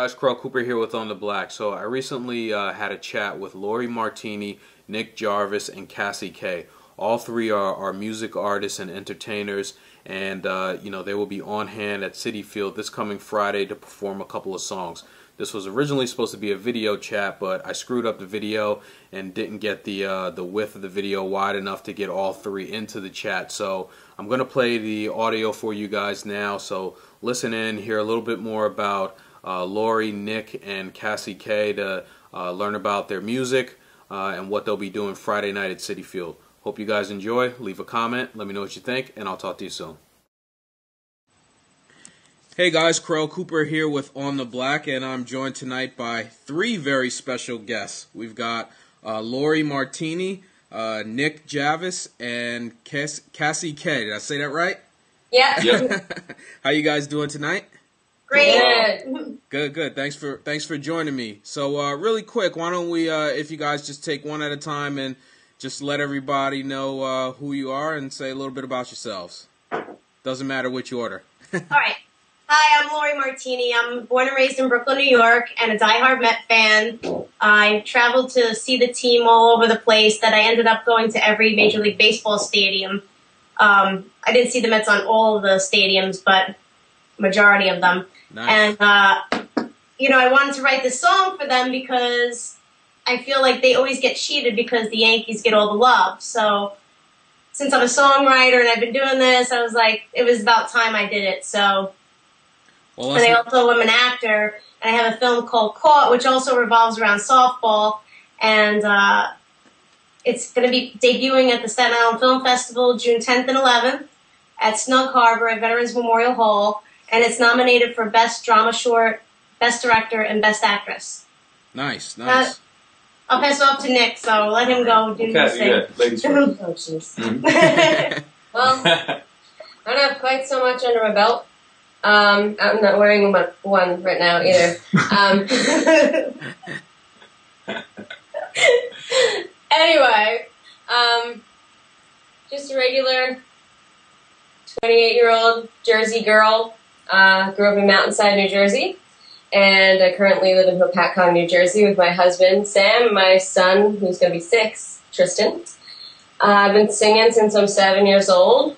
guys? Carl Cooper here with On the Black. So I recently had a chat with Lori Martini, Nick Jarvis, and Kassy K. All three are music artists and entertainers, and they will be on hand at Citi Field this coming Friday to perform a couple of songs. This was originally supposed to be a video chat, but I screwed up the video and didn't get the width of the video wide enough to get all three into the chat. So I'm going to play the audio for you guys now. So listen in, hear a little bit more about Lori, Nick, and Kassy K to learn about their music and what they'll be doing Friday night at Citi Field. Hope you guys enjoy. Leave a comment. Let me know what you think, and I'll talk to you soon. Hey guys, Carl Cooper here with On the Black, and I'm joined tonight by three very special guests. We've got Lori Martini, Nick Jarvis, and Kassy K. Did I say that right? Yeah. Yep. How you guys doing tonight? Great. Good. Thanks for joining me. So really quick, why don't we, if you guys just take one at a time and just let everybody know who you are and say a little bit about yourselves. Doesn't matter which order. All right. Hi, I'm Lori Martini. I'm born and raised in Brooklyn, New York, and a diehard Met fan. I traveled to see the team all over the place, that I ended up going to every Major League Baseball stadium. I didn't see the Mets on all of the stadiums, but majority of them. Nice. And, I wanted to write this song for them because I feel like they always get cheated because the Yankees get all the love. So since I'm a songwriter and I've been doing this, I was like, it was about time I did it. So... Well, and I also am an actor, and I have a film called Caught, which also revolves around softball, and it's going to be debuting at the Staten Island Film Festival June 10th and 11th at Snug Harbor at Veterans Memorial Hall, and it's nominated for Best Drama Short, Best Director, and Best Actress. Nice. I'll pass it off to Nick, so let him go do his thing. Yeah, ladies first. Oh, Mm-hmm. Well, I don't have quite so much under my belt. I'm not wearing one right now either. Anyway, just a regular 28-year-old Jersey girl. Grew up in Mountainside, New Jersey, and I currently live in Hopatcong, New Jersey with my husband, Sam, and my son, who's going to be 6, Tristan. I've been singing since I'm 7 years old.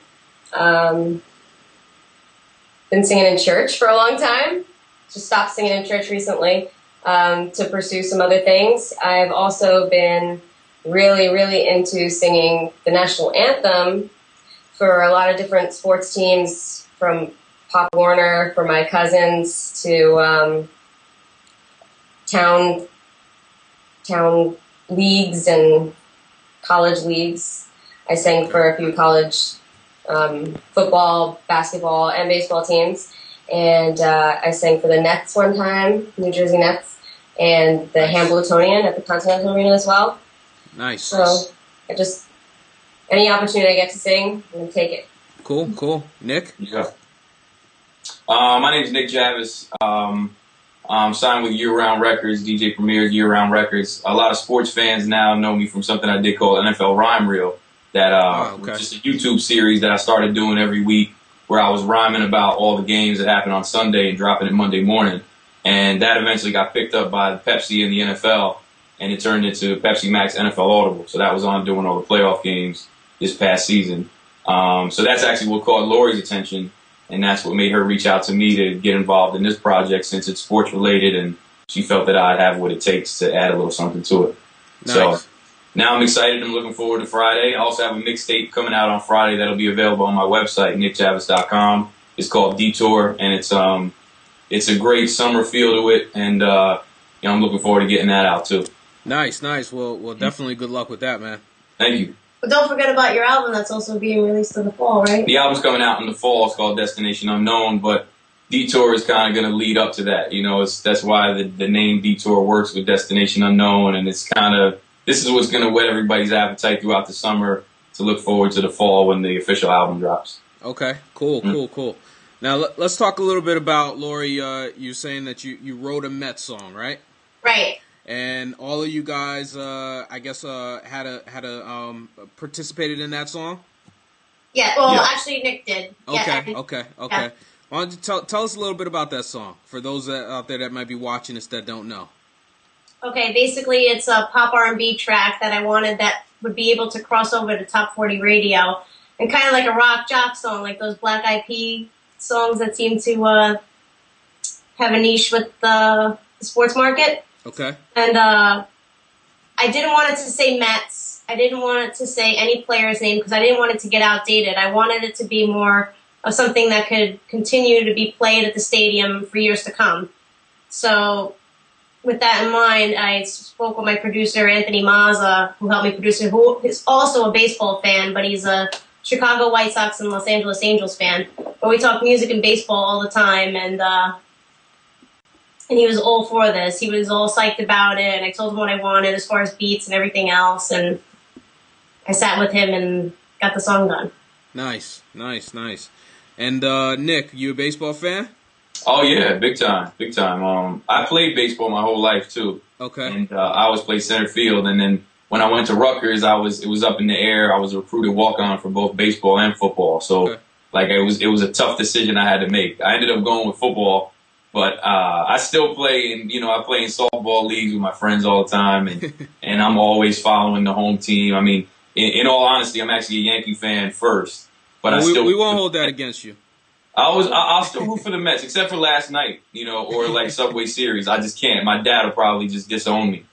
Been singing in church for a long time. Just stopped singing in church recently to pursue some other things. I've also been really, really into singing the national anthem for a lot of different sports teams, from Pop Warner, for my cousins, to town leagues and college leagugues. I sang for a few college football, basketball, and baseball teams. And I sang for the Nets one time, New Jersey Nets, and the Hambletonian at the Continental Arena as well. Nice. So any opportunity I get to sing, I'm going to take it. Cool. Nick? Yeah. My name's Nick Jarvis. I'm signed with Year Round Records, DJ Premier's Year Round Records. A lot of sports fans now know me from something I did called NFL Rhyme Reel. That was just a YouTube series that I started doing every week, where I was rhyming about all the games that happened on Sunday and dropping it Monday morning. And that eventually got picked up by Pepsi and the NFL, and it turned into Pepsi Max NFL Audible. So that was on doing all the playoff games this past season. So that's actually what caught Lori's attention, and that's what made her reach out to me to get involved in this project, since it's sports related, and she felt that I'd have what it takes to add a little something to it. Nice. So now I'm excited. I'm looking forward to Friday. I also have a mixtape coming out on Friday that'll be available on my website, nickjarvis.com. It's called Detour, and it's a great summer feel to it, and I'm looking forward to getting that out too. Nice. Well, definitely good luck with that, man. Thank you. But don't forget about your album that's also being released in the fall, right? The album's coming out in the fall. It's called Destination Unknown, but Detour is kind of going to lead up to that. That's why the name Detour works with Destination Unknown, and it's kind of, this is what's going to whet everybody's appetite throughout the summer to look forward to the fall when the official album drops. Okay, cool. Now, let's talk a little bit about, Lori, you're saying that you wrote a Mets song, right? Right. And all of you guys, I guess, had participated in that song? Yeah, well, Yeah. Actually, Nick did. Okay, Yeah. okay. Yeah. Why don't you tell us a little bit about that song for those out there that might be watching us that don't know. Okay, basically it's a pop R&B track that I wanted that would be able to cross over to top 40 radio, and kind of like a rock jock song, like those Black Eyed Peas songs that seem to have a niche with the sports market. Okay. And I didn't want it to say Mets. I didn't want it to say any player's name because I didn't want it to get outdated. I wanted it to be more of something that could continue to be played at the stadium for years to come. So with that in mind, I spoke with my producer, Anthony Mazza, who helped me produce it, who is also a baseball fan, but he's a Chicago White Sox and Los Angeles Angels fan. But we talk music and baseball all the time, and he was all for this. He was all psyched about it, and I told him what I wanted as far as beats and everything else, and I sat with him and got the song done. Nice. And Nick, you a baseball fan? Oh yeah, big time. I played baseball my whole life too. Okay. And I always played center field, and then when I went to Rutgers, it was up in the air. I was a recruited walk-on for both baseball and football. So okay. like it was a tough decision I had to make. I ended up going with football, but I still play, and I play in softball leagues with my friends all the time, and I'm always following the home team. I mean, in all honesty, I'm actually a Yankee fan first, but we won't hold that against you. I'll still root for the Mets, except for last night, or like Subway Series. I just can't. My dad will probably just disown me.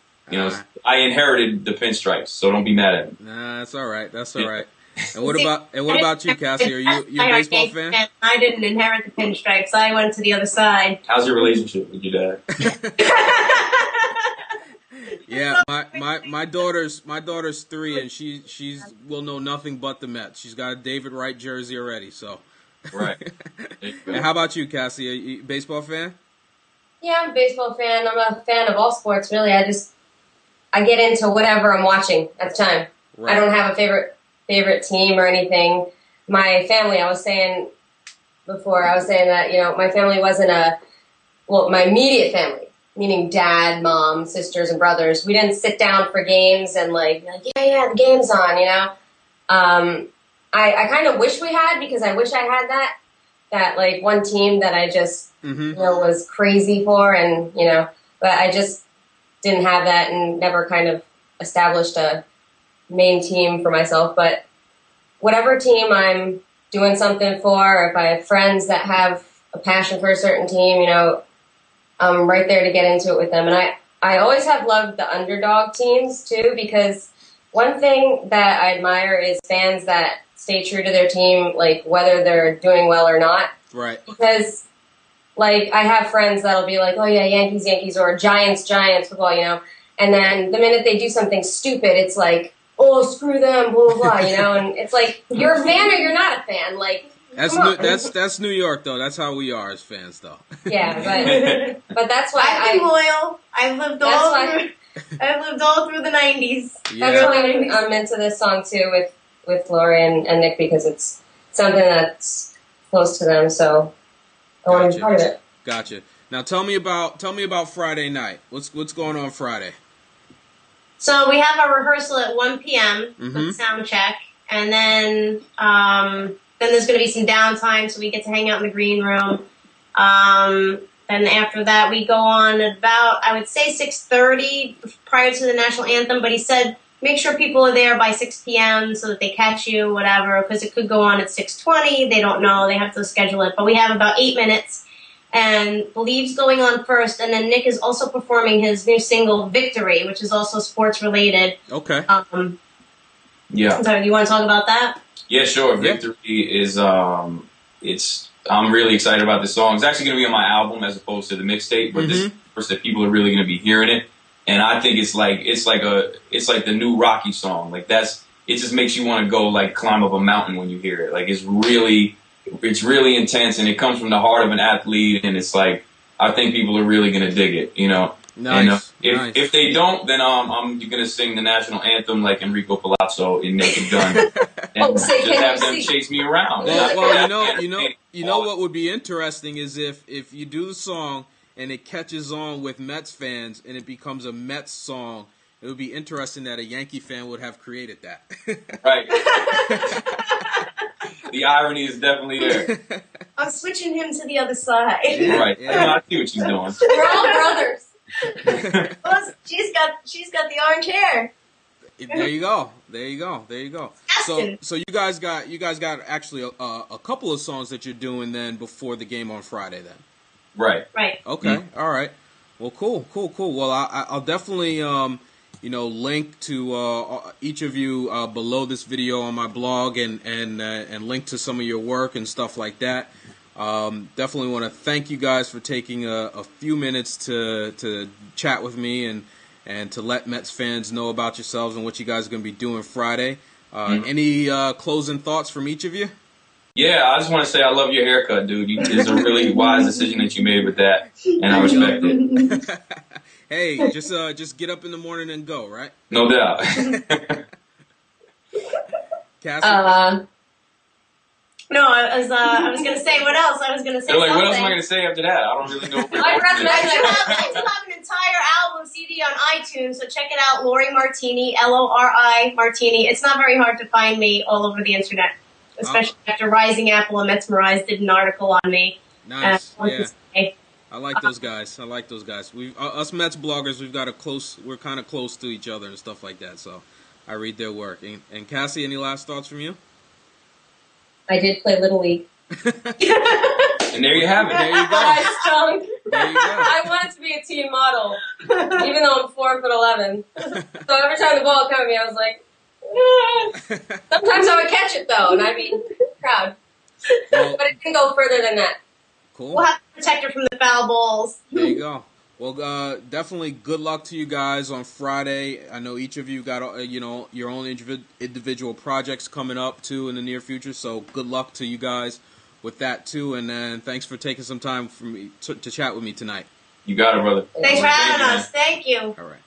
I inherited the pinstripes, so don't be mad at me. Nah, that's all right. And what about you, Kassy? Are you a baseball fan? I didn't inherit the pinstripes. I went to the other side. How's your relationship with your dad? Yeah, my daughter's 3, and she's will know nothing but the Mets. She's got a David Wright jersey already, so. Right. And how about you, Kassy? Are you a baseball fan? Yeah, I'm a baseball fan. I'm a fan of all sports, really. I get into whatever I'm watching at the time. Right. I don't have a favorite team or anything. My family, I was saying that, my family wasn't my immediate family, meaning dad, mom, sisters, and brothers. We didn't sit down for games and yeah, the game's on, I kind of wish we had, because I wish I had that like one team that I just, was crazy for, and, but I just didn't have that and never kind of established a main team for myself. But whatever team I'm doing something for, or if I have friends that have a passion for a certain team, I'm right there to get into it with them. And I always have loved the underdog teams too, because one thing that I admire is fans that stay true to their team, like whether they're doing well or not. Right. Because I have friends that'll be like, oh yeah, Yankees, or Giants, football, and then the minute they do something stupid, it's like, oh, screw them, blah, blah, blah, and it's like, you're a fan or you're not a fan, that's New York, though. That's how we are as fans, though. Yeah, but that's why I've been loyal. I've lived all through the 90s. Yeah. That's why I'm into this song, too, with Lori and Nick, because it's something that's close to them, so I want to be part of it. Gotcha. Now tell me about Friday night. What's going on Friday? So we have a rehearsal at 1 p.m. with sound check, and then there's going to be some downtime, so we get to hang out in the green room. Then after that, we go on at about, I would say 6:30 prior to the national anthem, but he said make sure people are there by 6 p.m. so that they catch you, whatever, because it could go on at 6:20. They don't know. They have to schedule it. But we have about 8 minutes, and Believe's going on first, and then Nick is also performing his new single, Victory, which is also sports-related. Okay. Yeah. So you want to talk about that? Yeah, sure. Victory is, I'm really excited about this song. It's actually going to be on my album as opposed to the mixtape, but this is first that people are really going to be hearing it. And I think it's like the new Rocky song. It just makes you want to go climb up a mountain when you hear it. It's really intense, and it comes from the heart of an athlete, and it's I think people are really going to dig it, Nice. And if they don't, then I'm going to sing the national anthem like Enrico Palazzo in Naked Gun, and just have them chase me around. Well, you know what would be interesting is if you do the song and it catches on with Mets fans and it becomes a Mets song. It would be interesting that a Yankee fan would have created that. Right. The irony is definitely there. I'm switching him to the other side. Yeah. Right. Yeah. I see what she's doing. We're all brothers. Well, she's got the orange hair. There you go. There you go. There you go. Justin. So you guys got actually a couple of songs that you're doing then before the game on Friday then. Right. Right. Okay. All right. Well, cool. Well, I'll definitely link to each of you below this video on my blog and link to some of your work and stuff like that. Definitely want to thank you guys for taking a few minutes to chat with me and to let Mets fans know about yourselves and what you guys are going to be doing Friday. Any closing thoughts from each of you? Yeah, I just want to say I love your haircut, dude. It's a really wise decision that you made with that, and I respect it. Hey, just get up in the morning and go, right? No doubt. Kassy? No, I was going to say, what else? I was going to say They're like, something. what else am I going to say after that? I don't really know. I do have an entire album CD on iTunes, so check it out, Lori Martini, Lori Martini. It's not very hard to find me all over the internet, especially after Rising Apple and Mesmerized did an article on me. Nice. Yeah. I like those guys. We us Mets bloggers, we're kind of close to each other and stuff like that. So I read their work. And Kassy, any last thoughts from you? I did play Little League. And there you have it. There you go. I stunk. There you go. I wanted to be a team model, even though I'm 4'11". So every time the ball would come at me, I was like, eh. Sometimes I would catch it though, and I'd be proud. Well, But it didn't go further than that. cool. We'll have to protect her from the foul balls. There you go. Well, definitely good luck to you guys on Friday. I know each of you got your own individual projects coming up too in the near future. So good luck to you guys with that too. And then thanks for taking some time for me to chat with me tonight. You got it, brother. Thanks for having us. Thank you. All right.